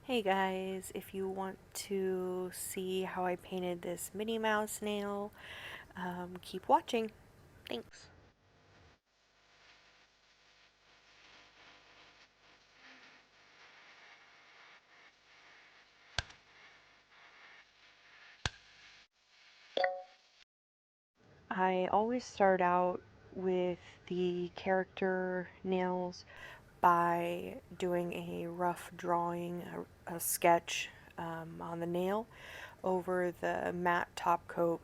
Hey guys, if you want to see how I painted this Minnie Mouse nail, keep watching. Thanks. I always start out with the character nails by doing a rough drawing, a sketch on the nail over the matte top coat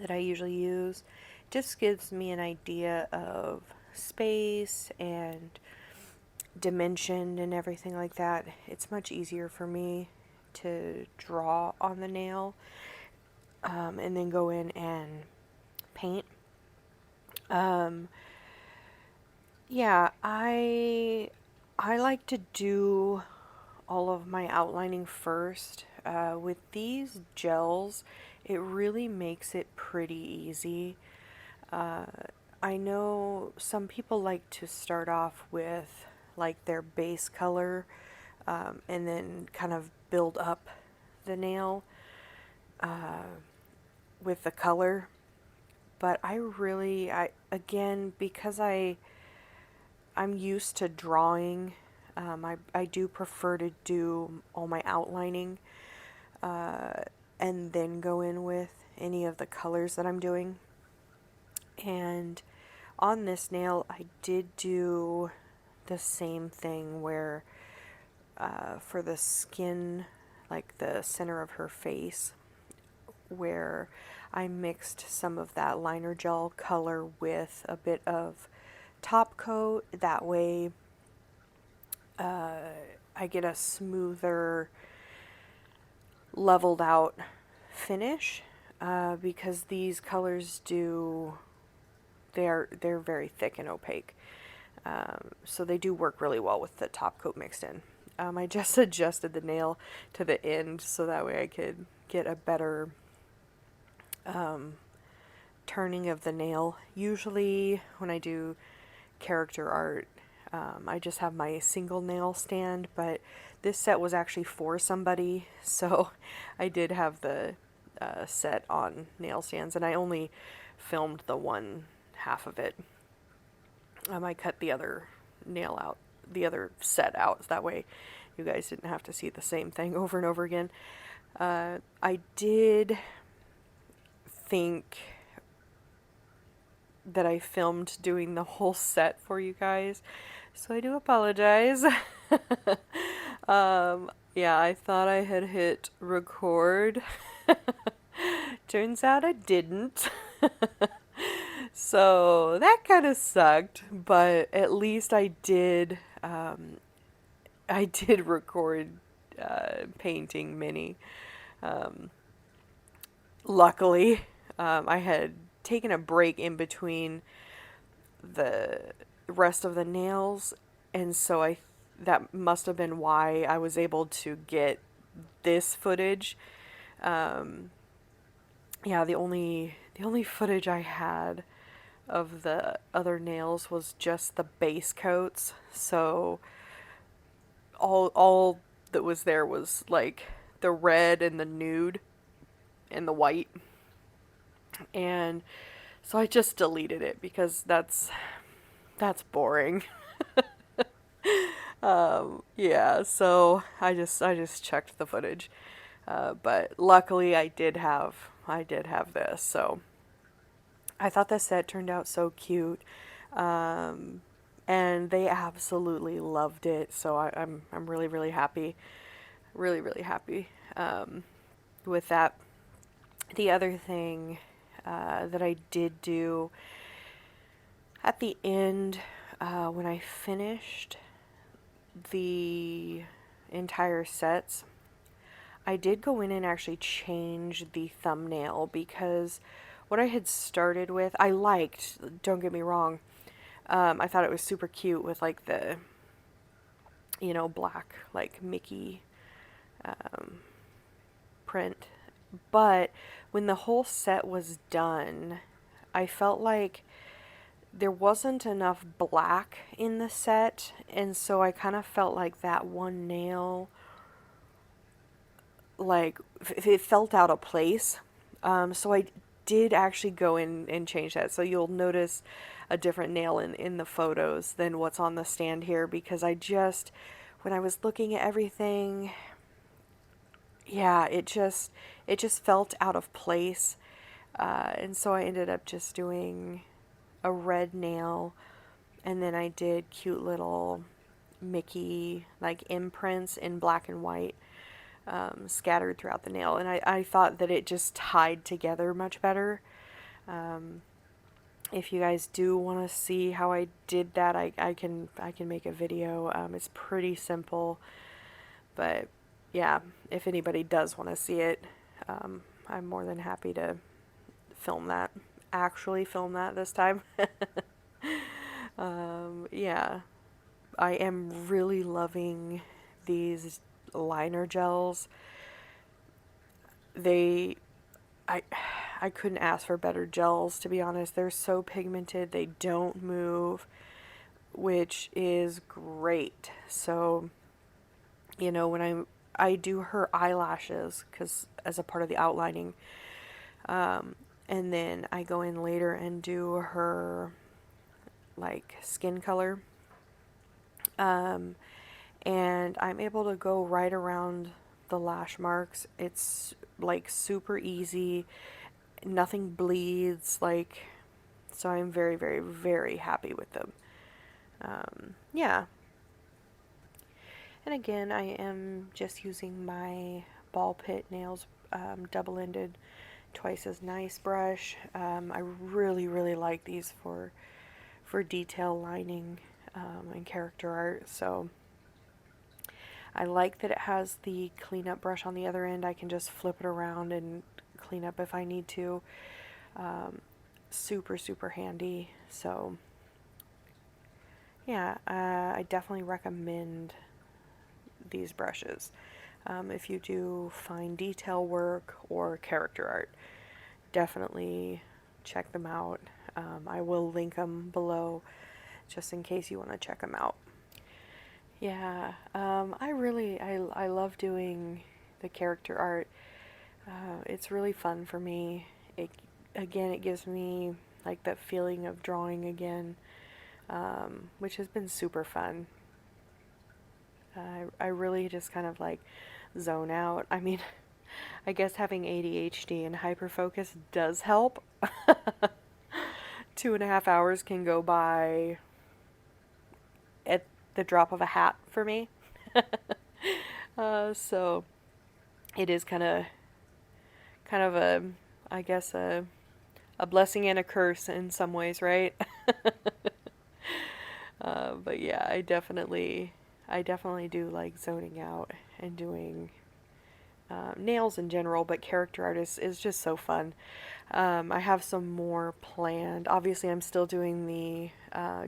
that I usually use. Just gives me an idea of space and dimension and everything like that. It's much easier for me to draw on the nail and then go in and paint. Um, yeah, I like to do all of my outlining first. With these gels, it really makes it pretty easy. Uh, I know some people like to start off with like their base color and then kind of build up the nail with the color. But again, because I'm used to drawing, I do prefer to do all my outlining uh, and then go in with any of the colors that I'm doing. And on this nail, I did do the same thing where for the skin, like the center of her face, where I mixed some of that liner gel color with a bit of top coat. That way I get a smoother, leveled out finish because these colors they're very thick and opaque. So they do work really well with the top coat mixed in. I just adjusted the nail to the end so that way I could get a better turning of the nail. Usually when I do character art, I just have my single nail stand, but this set was actually for somebody, so I did have the set on nail stands, and I only filmed the one half of it. I cut the other nail out, the other set out, so that way you guys didn't have to see the same thing over and over again. I did think that I filmed doing the whole set for you guys, so I do apologize. Yeah, I thought I had hit record. Turns out I didn't. So that kind of sucked, but at least I did record painting Minnie. Luckily, I had taken a break in between the rest of the nails, and so I that must have been why I was able to get this footage. Um, yeah, the only footage I had of the other nails was just the base coats. So all that was there was like the red and the nude and the white. And so I just deleted it because that's boring. Yeah, so I just checked the footage. But luckily I did have this. So I thought the set turned out so cute. Um, and they absolutely loved it. So I'm really really happy, really really happy with that. The other thing that I did do at the end when I finished the entire sets, I did go in and actually change the thumbnail because what I had started with, I liked, don't get me wrong. I thought it was super cute with like the, black, like Mickey print. But when the whole set was done, I felt like there wasn't enough black in the set, and so I kind of felt like that one nail like it felt out of place. So I did actually go in and change that. So you'll notice a different nail in the photos than what's on the stand here, because when I was looking at everything, yeah, it just felt out of place. And so I ended up just doing a red nail, and then I did cute little Mickey like imprints in black and white, scattered throughout the nail, and I thought that it just tied together much better. Um, if you guys do want to see how I did that, I can make a video. It's pretty simple, but yeah, if anybody does want to see it, I'm more than happy to film that. Actually, film that this time. Yeah, I am really loving these liner gels. They, I, I couldn't ask for better gels, to be honest. They're so pigmented, they don't move, which is great. So, when I do her eyelashes, because as a part of the outlining, and then I go in later and do her like skin color. Um, and I'm able to go right around the lash marks. It's like super easy. Nothing bleeds, like, so I'm very, very, very happy with them. Yeah. And again, I am just using my Ballpit nails, double-ended, twice as nice brush. I really, really like these for detail lining, and character art. So I like that it has the cleanup brush on the other end. I can just flip it around and clean up if I need to. Super, super handy. So yeah, I definitely recommend these brushes. If you do fine detail work or character art, definitely check them out. I will link them below just in case you want to check them out. Yeah, I love doing the character art. It's really fun for me. It gives me like that feeling of drawing again, which has been super fun. I really just kind of like zone out. I mean, I guess having ADHD and hyperfocus does help. 2.5 hours can go by at the drop of a hat for me. So it is kind of I guess a blessing and a curse in some ways, right? But yeah, I definitely do like zoning out and doing nails in general, but character art is just so fun. I have some more planned. Obviously, I'm still doing the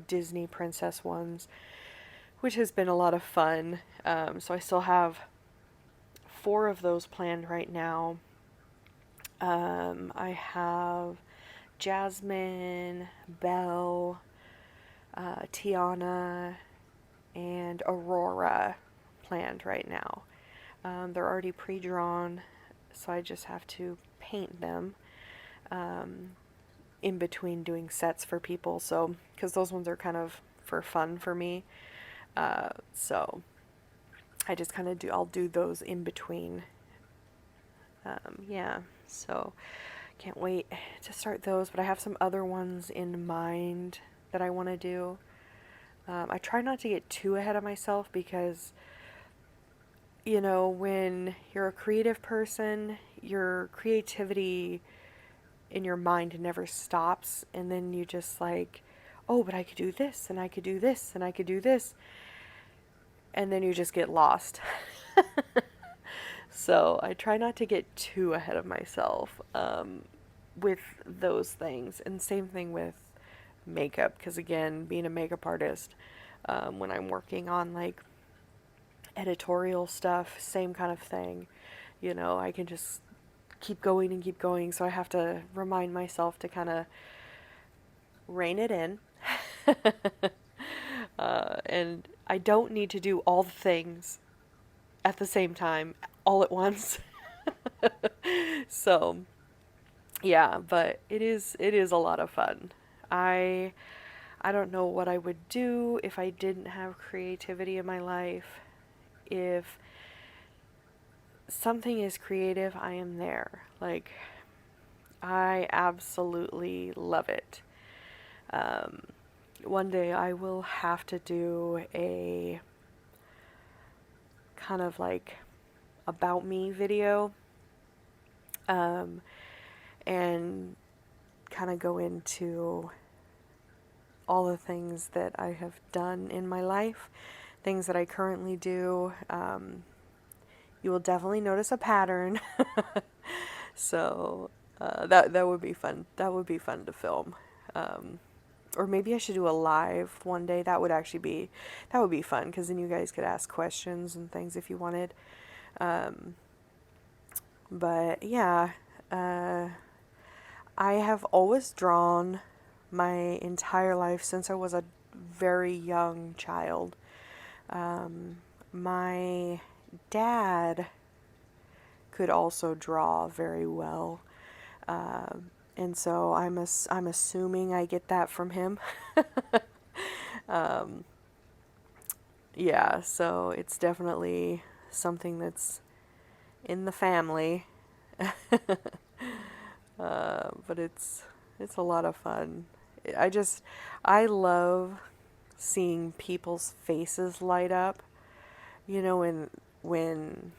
Disney princess ones, which has been a lot of fun. So I still have 4 of those planned right now. I have Jasmine, Belle, Tiana, and Aurora planned right now. They're already pre-drawn, so I just have to paint them in between doing sets for people. So, because those ones are kind of for fun for me. So I just kind of I'll do those in between. Yeah, so can't wait to start those, but I have some other ones in mind that I want to do. I try not to get too ahead of myself because, when you're a creative person, your creativity in your mind never stops, and then you just like, oh, but I could do this, and I could do this, and I could do this, and then you just get lost. So I try not to get too ahead of myself with those things. And same thing with makeup, because again, being a makeup artist, when I'm working on like editorial stuff, same kind of thing. I can just keep going and keep going, so I have to remind myself to kind of rein it in. And I don't need to do all the things at the same time, all at once. So, yeah, but it is a lot of fun. I I don't know what I would do if I didn't have creativity in my life. If something is creative, I am there. Like, I absolutely love it. Um, One day I will have to do a kind of like about me video, um, and kind of go into all the things that I have done in my life, things that I currently do. You will definitely notice a pattern. So that would be fun. That would be fun to film. Um, or maybe I should do a live one day. That would be fun because then you guys could ask questions and things if you wanted. Um, but yeah, uh, I have always drawn my entire life since I was a very young child. Um, my dad could also draw very well. And so I'm assuming I get that from him. um, yeah, so it's definitely something that's in the family. But it's a lot of fun. I just I love seeing people's faces light up. You know, when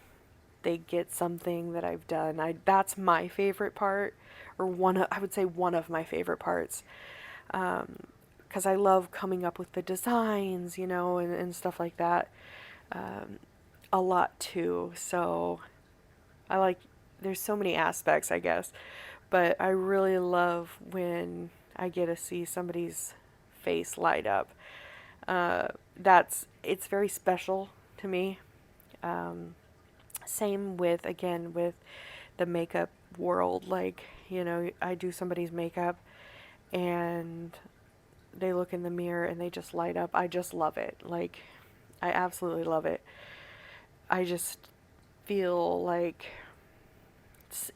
they get something that I've done. That's my favorite part, or I would say one of my favorite parts, because I love coming up with the designs, and stuff like that, um, a lot too. So I like. There's so many aspects, I guess, but I really love when I get to see somebody's face light up. Uh, it's very special to me. Um, Same with, again, with the makeup world. Like, I do somebody's makeup and they look in the mirror and they just light up. I just love it. Like, I absolutely love it. I just feel like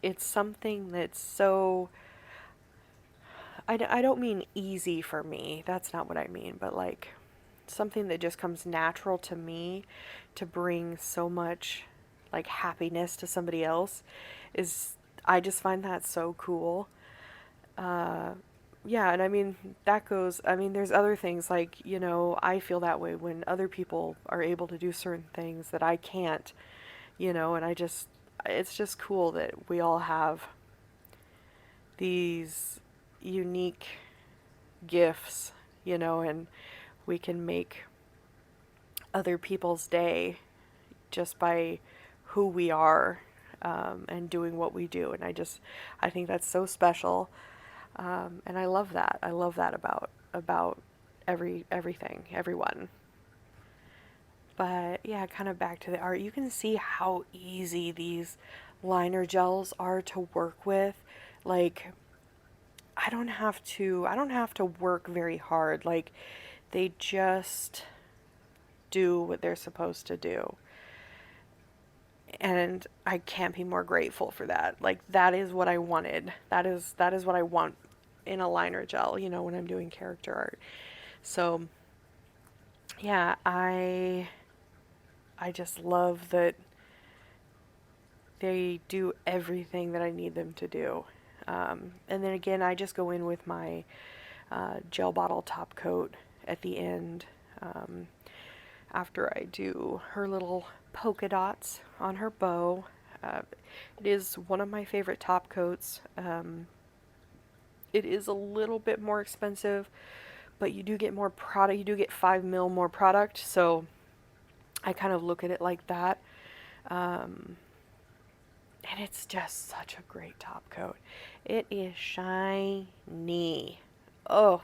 it's something that's so. I don't mean easy for me. That's not what I mean. But like something that just comes natural to me to bring so much like happiness to somebody else is. I just find that so cool. Uh, yeah, and I mean, there's other things like, I feel that way when other people are able to do certain things that I can't, and it's just cool that we all have these unique gifts, and we can make other people's day just by who we are, and doing what we do. And I think that's so special. And I love that. I love that about everything, everyone. But yeah, kind of back to the art. You can see how easy these liner gels are to work with. Like I don't have to work very hard. Like they just do what they're supposed to do. And I can't be more grateful for that. Like that is what I wanted. That is what I want in a liner gel, when I'm doing character art. So, yeah, I just love that they do everything that I need them to do. And then again, I just go in with my gel bottle top coat at the end, after I do her little polka dots on her bow. Uh, it is one of my favorite top coats. It is a little bit more expensive, but you do get more product. You do get 5 mil more product, so I kind of look at it like that. Um, and it's just such a great top coat. It is shiny. Oh,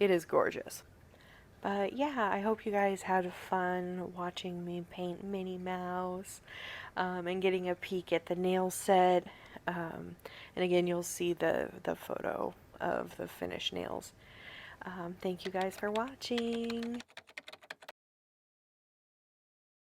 it is gorgeous. But yeah, I hope you guys had fun watching me paint Minnie Mouse, and getting a peek at the nail set. And again, you'll see the photo of the finished nails. Thank you guys for watching.